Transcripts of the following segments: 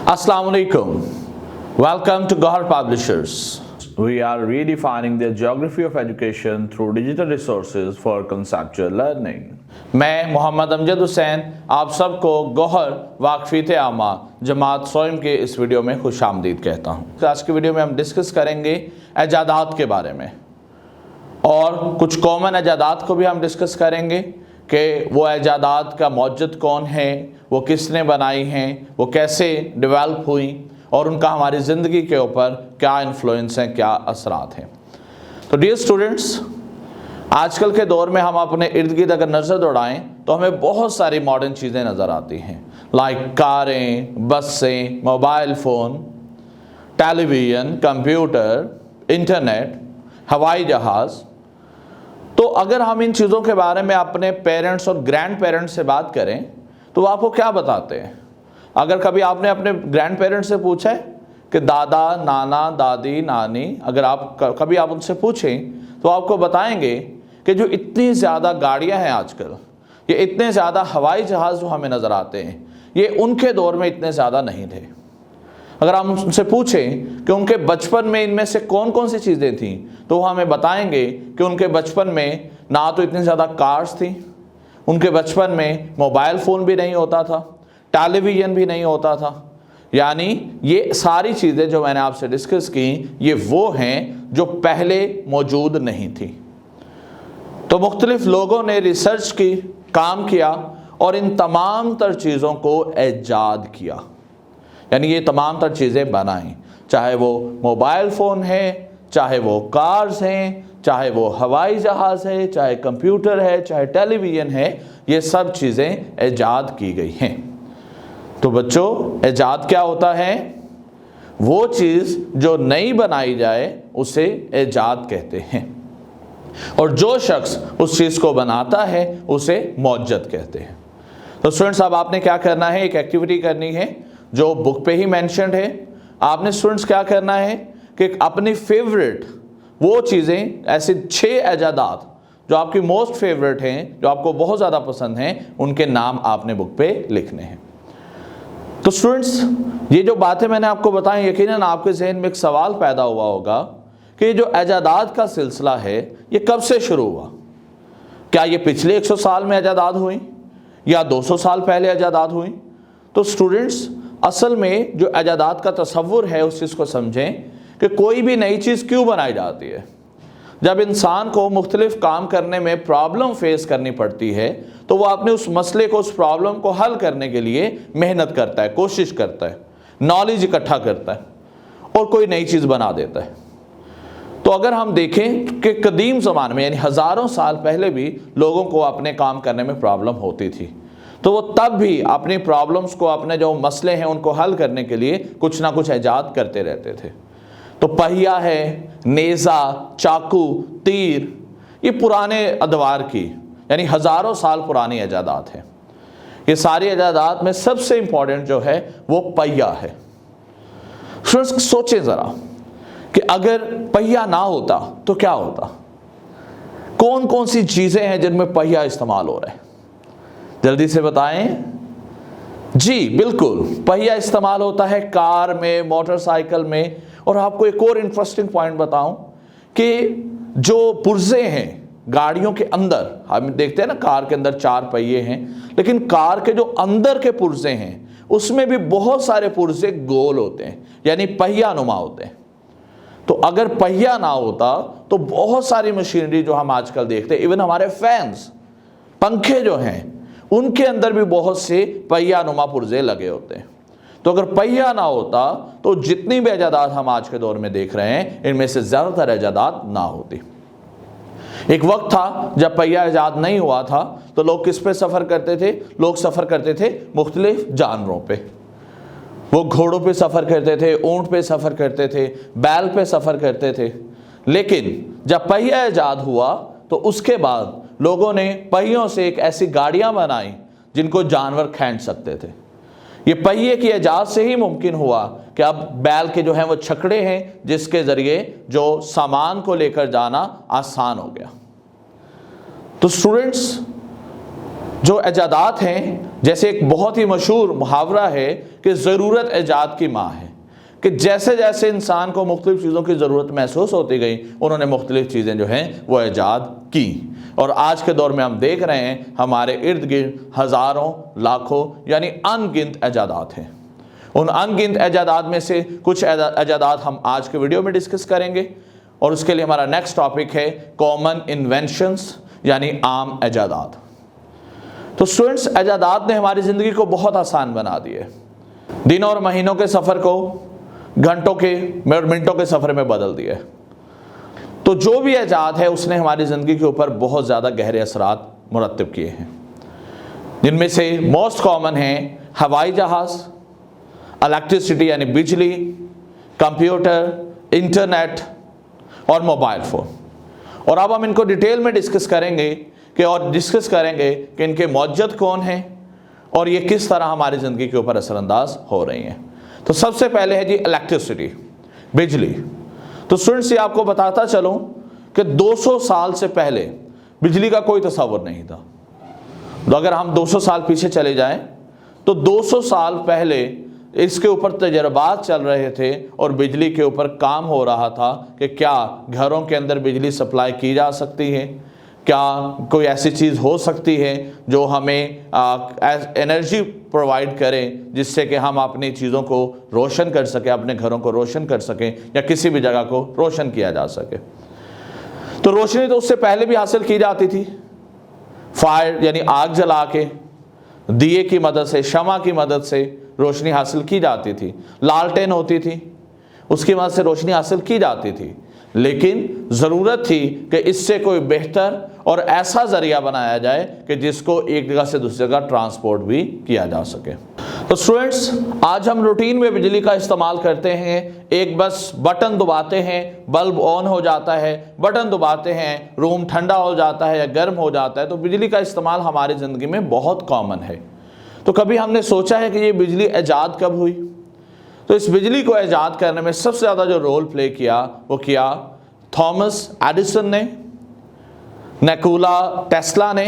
Assalamu alaikum. Welcome to Gohar Publishers. We are redefining the geography of education through digital resources for conceptual learning. मैं मोहम्मद अमजद हुसैन आप सबको गौहर वाकफीत आमा जमात सोइम के इस video में खुशामदीद कहता हूँ। आज की वीडियो में हम डिस्कस करेंगे एजादात के बारे में और कुछ कॉमन एजादात को भी हम डिस्कस करेंगे कि वो एजादात का मौजूद कौन है, वो किसने बनाई हैं, वो कैसे डेवलप हुई और उनका हमारी ज़िंदगी के ऊपर क्या इन्फ्लुएंस हैं, क्या असरात हैं। तो डियर स्टूडेंट्स, आजकल के दौर में हम अपने इर्द गिर्द अगर नज़र दौड़ाएं तो हमें बहुत सारी मॉडर्न चीज़ें नज़र आती हैं, लाइक कारें, बसें, mobile phone, television, computer, internet, हवाई जहाज़। तो अगर हम इन चीज़ों के बारे में अपने पेरेंट्स और ग्रैंड पेरेंट्स से बात करें तो वो आपको क्या बताते हैं? अगर कभी आपने अपने ग्रैंड पेरेंट्स से पूछा है कि दादा, नाना, दादी, नानी, अगर आप कभी आप उनसे पूछें तो आपको बताएंगे कि जो इतनी ज़्यादा गाड़ियां हैं आजकल, ये इतने ज़्यादा हवाई जहाज़ जो हमें नज़र आते हैं, ये उनके दौर में इतने ज़्यादा नहीं थे। अगर हम उनसे पूछें कि उनके बचपन में इनमें से कौन कौन सी चीज़ें थीं तो वो हमें बताएंगे कि उनके बचपन में ना तो इतनी ज़्यादा कार्स थी, उनके बचपन में मोबाइल फ़ोन भी नहीं होता था, टेलीविज़न भी नहीं होता था। यानी ये सारी चीज़ें जो मैंने आपसे डिस्कस की ये वो हैं जो पहले मौजूद नहीं थी। तो मुख्तलिफ लोगों ने रिसर्च की, काम किया और इन तमाम तर चीज़ों को ईजाद किया, यानी ये तमाम तर चीज़ें बनाई, चाहे वो मोबाइल फ़ोन है, चाहे वो कार्स हैं, चाहे वो हवाई जहाज़ है, चाहे कंप्यूटर है, चाहे टेलीविज़न है, ये सब चीज़ें ईजाद की गई हैं। तो बच्चों, ईजाद क्या होता है? वो चीज़ जो नई बनाई जाए उसे ईजाद कहते हैं और जो शख्स उस चीज़ को बनाता है उसे मौजद कहते हैं। तो स्टूडेंट्स, अब आपने क्या करना है, एक एक्टिविटी करनी है जो बुक पे ही मेंशन्ड है। आपने स्टूडेंट्स क्या करना है कि अपनी फेवरेट वो चीज़ें, ऐसे 6 एजादात जो आपकी मोस्ट फेवरेट हैं, जो आपको बहुत ज़्यादा पसंद हैं, उनके नाम आपने बुक पे लिखने हैं। तो स्टूडेंट्स, ये जो बातें मैंने आपको बताई, यकीनन आपके जहन में एक सवाल पैदा हुआ होगा कि ये जो एजादात का सिलसिला है ये कब से शुरू हुआ? क्या ये पिछले 100 साल में एजादात हुई या 200 साल पहले एजादात हुई? तो स्टूडेंट्स, असल में जो एजादात का तसव्वुर है उस चीज़ को समझें कि कोई भी नई चीज़ क्यों बनाई जाती है। जब इंसान को मुख्तलिफ काम करने में प्रॉब्लम फेस करनी पड़ती है तो वो अपने उस मसले को, उस प्रॉब्लम को हल करने के लिए मेहनत करता है, कोशिश करता है, नॉलेज इकट्ठा करता है और कोई नई चीज़ बना देता है। तो अगर हम देखें कि कदीम ज़माने में, यानी हज़ारों साल पहले भी लोगों को अपने काम करने में प्रॉब्लम होती थी, तो वो तब भी अपनी प्रॉब्लम्स को, अपने जो मसले हैं उनको हल करने के लिए कुछ ना कुछ ईजाद करते रहते थे। तो पहिया है, नेज़ा, चाकू, तीर, ये पुराने अदवार की, यानी हज़ारों साल पुरानी ईजादात हैं। ये सारी ईजादात में सबसे इम्पॉर्टेंट जो है वो पहिया है। सोचें ज़रा कि अगर पहिया ना होता तो क्या होता? कौन कौन सी चीज़ें हैं जिनमें पहिया इस्तेमाल हो रहा है? जल्दी से बताएं। जी बिल्कुल, पहिया इस्तेमाल होता है कार में, मोटरसाइकिल में। और आपको एक और इंटरेस्टिंग पॉइंट बताऊं कि जो पुर्जे हैं गाड़ियों के अंदर, हम देखते हैं ना कार के अंदर 4 पहिए हैं, लेकिन कार के जो अंदर के पुर्जे हैं उसमें भी बहुत सारे पुर्जे गोल होते हैं, यानी पहिया नुमा होते हैं। तो अगर पहिया ना होता तो बहुत सारी मशीनरी जो हम आजकल देखते हैं, इवन हमारे फैंस, पंखे जो हैं, उनके अंदर भी बहुत से पहिया नुमा पुर्जे लगे होते हैं। तो अगर पहिया ना होता तो जितनी भी ईजादात हम आज के दौर में देख रहे हैं इनमें से ज़्यादातर ईजादात ना होती। एक वक्त था जब पहिया ईजाद नहीं हुआ था तो लोग किस पे सफ़र करते थे? लोग सफ़र करते थे मुख्तलिफ जानवरों पे। वो घोड़ों पे सफ़र करते थे, ऊँट पे सफ़र करते थे, बैल पे सफ़र करते थे। लेकिन जब पहिया ईजाद हुआ तो उसके बाद लोगों ने पहियों से एक ऐसी गाड़ियाँ बनाई जिनको जानवर खींच सकते थे। ये पहिए की ईजाद से ही मुमकिन हुआ कि अब बैल के जो हैं वो छकड़े हैं जिसके ज़रिए जो सामान को लेकर जाना आसान हो गया। तो स्टूडेंट्स, जो ईजादात हैं जैसे एक बहुत ही मशहूर मुहावरा है कि ज़रूरत ईजाद की माँ है, कि जैसे जैसे इंसान को मुख्तलिफ चीज़ों की ज़रूरत महसूस होती गई, उन्होंने मुख्तलिफ चीज़ें जो हैं वो ईजाद की। और आज के दौर में हम देख रहे हैं हमारे इर्द गिर्द हज़ारों लाखों यानी अनगिनत ईजादात हैं। उन अनगिनत ईजादात में से कुछ ईजादात हम आज के वीडियो में डिस्कस करेंगे, और उसके लिए हमारा नेक्स्ट टॉपिक है कॉमन इन्वेंशंस यानी आम ईजादात। तो स्टूडेंट्स, ईजादात ने हमारी ज़िंदगी को बहुत आसान बना दिया है, दिनों और महीनों के सफ़र को घंटों के मिनटों के सफ़र में बदल दिया है। तो जो भी ईजाद है उसने हमारी ज़िंदगी के ऊपर बहुत ज़्यादा गहरे असरात मुरत्तब किए हैं, जिनमें से मोस्ट कॉमन हैं हवाई जहाज़, इलेक्ट्रिसिटी यानी बिजली, कंप्यूटर, इंटरनेट और मोबाइल फ़ोन। और अब हम इनको डिटेल में डिस्कस करेंगे कि इनके मौजूद कौन हैं और ये किस तरह हमारी ज़िंदगी के ऊपर असरअंदाज हो रही हैं। तो सबसे पहले है जी इलेक्ट्रिसिटी, बिजली। तो स्टूडेंट्स, ये आपको बताता चलूँ कि 200 साल से पहले बिजली का कोई तस्वर नहीं था। तो अगर हम 200 साल पीछे चले जाएं तो 200 साल पहले इसके ऊपर तजर्बात चल रहे थे और बिजली के ऊपर काम हो रहा था कि क्या घरों के अंदर बिजली सप्लाई की जा सकती है, क्या कोई ऐसी चीज़ हो सकती है जो हमें एनर्जी प्रोवाइड करें जिससे कि हम अपनी चीज़ों को रोशन कर सकें, अपने घरों को रोशन कर सकें या किसी भी जगह को रोशन किया जा सके। तो रोशनी तो उससे पहले भी हासिल की जाती थी, फायर यानी आग जला के, दिए की मदद से, शमा की मदद से रोशनी हासिल की जाती थी, लालटेन होती थी उसकी मदद से रोशनी हासिल की जाती थी। लेकिन ज़रूरत थी कि इससे कोई बेहतर और ऐसा ज़रिया बनाया जाए कि जिसको एक जगह से दूसरी जगह ट्रांसपोर्ट भी किया जा सके। तो स्टूडेंट्स, आज हम रूटीन में बिजली का इस्तेमाल करते हैं। एक बस बटन दबाते हैं, बल्ब ऑन हो जाता है, बटन दबाते हैं, रूम ठंडा हो जाता है या गर्म हो जाता है। तो बिजली का इस्तेमाल हमारी ज़िंदगी में बहुत कॉमन है। तो कभी हमने सोचा है कि ये बिजली ईजाद कब हुई? तो इस बिजली को ईजाद करने में सबसे ज़्यादा जो रोल प्ले किया वो किया थॉमस एडिसन ने, निकोला टेस्ला ने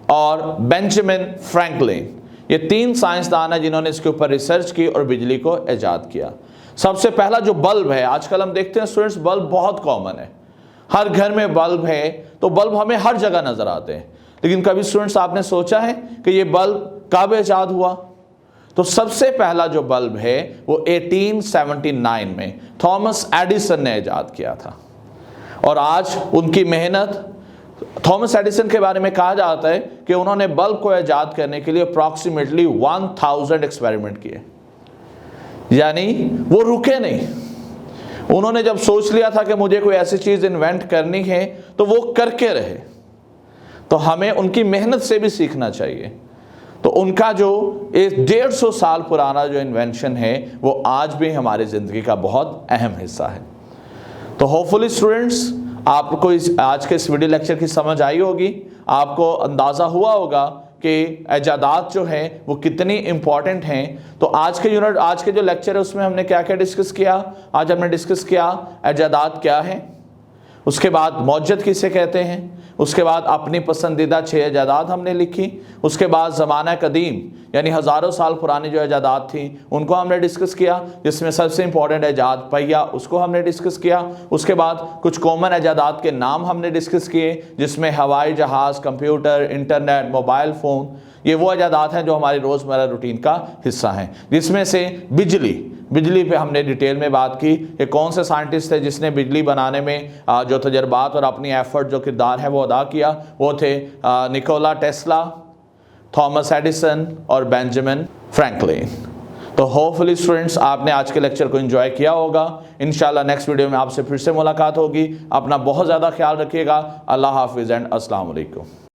और बेंजामिन फ्रैंकलिन। ये 3 साइंसदान हैं जिन्होंने इसके ऊपर रिसर्च की और बिजली को ईजाद किया। सबसे पहला जो बल्ब है, आजकल हम देखते हैं स्टूडेंट्स बल्ब बहुत कॉमन है, हर घर में बल्ब है। तो बल्ब हमें हर जगह नज़र आते हैं, लेकिन कभी स्टूडेंट्स आपने सोचा है कि ये बल्ब कब ईजाद हुआ? तो सबसे पहला जो बल्ब है वो 1879 में थॉमस एडिसन ने ईजाद किया था। और आज उनकी मेहनत, थॉमस एडिसन के बारे में कहा जाता है कि उन्होंने बल्ब को ईजाद करने के लिए अप्रॉक्सीमेटली 1000 एक्सपेरिमेंट किए, यानी वो रुके नहीं। उन्होंने जब सोच लिया था कि मुझे कोई ऐसी चीज़ इन्वेंट करनी है तो वो करके रहे। तो हमें उनकी मेहनत से भी सीखना चाहिए। तो उनका जो 150 साल पुराना जो इन्वेंशन है वो आज भी हमारी ज़िंदगी का बहुत अहम हिस्सा है। तो होपफुली स्टूडेंट्स, आपको आज के इस वीडियो लेक्चर की समझ आई होगी, आपको अंदाज़ा हुआ होगा कि ईजादात जो हैं वो कितनी इम्पॉर्टेंट हैं। तो आज के जो लेक्चर है उसमें हमने क्या क्या डिस्कस किया? आज हमने डिस्कस किया ईजादात क्या है, उसके बाद मौजूद किसे कहते हैं, उसके बाद अपनी पसंदीदा 6 ईजादात हमने लिखी, उसके बाद ज़माना कदीम यानी हज़ारों साल पुरानी जो ईजादात थी उनको हमने डिस्कस किया, जिसमें सबसे इंपॉर्टेंट ईजाद पहिया, उसको हमने डिस्कस किया। उसके बाद कुछ कॉमन ईजादात के नाम हमने डिस्कस किए, जिसमें हवाई जहाज़, कंप्यूटर, इंटरनेट, मोबाइल फ़ोन, ये वो ईजादात हैं जो हमारी रोज़मर्रा रूटीन का हिस्सा हैं। जिसमें से बिजली पे हमने डिटेल में बात की कि कौन से साइंटिस्ट थे जिसने बिजली बनाने में जो तजर्बात और अपनी एफर्ट जो किरदार है वो अदा किया, वो थे निकोला टेस्ला, थॉमस एडिसन और बेंजामिन फ्रैंकलिन। तो होपफुली स्टूडेंट्स, आपने आज के लेक्चर को एंजॉय किया होगा। इंशाल्लाह नेक्स्ट वीडियो में आपसे फिर से मुलाकात होगी। अपना बहुत ज़्यादा ख्याल रखिएगा। अल्लाह हाफिज़ एंड अस्सलाम वालेकुम।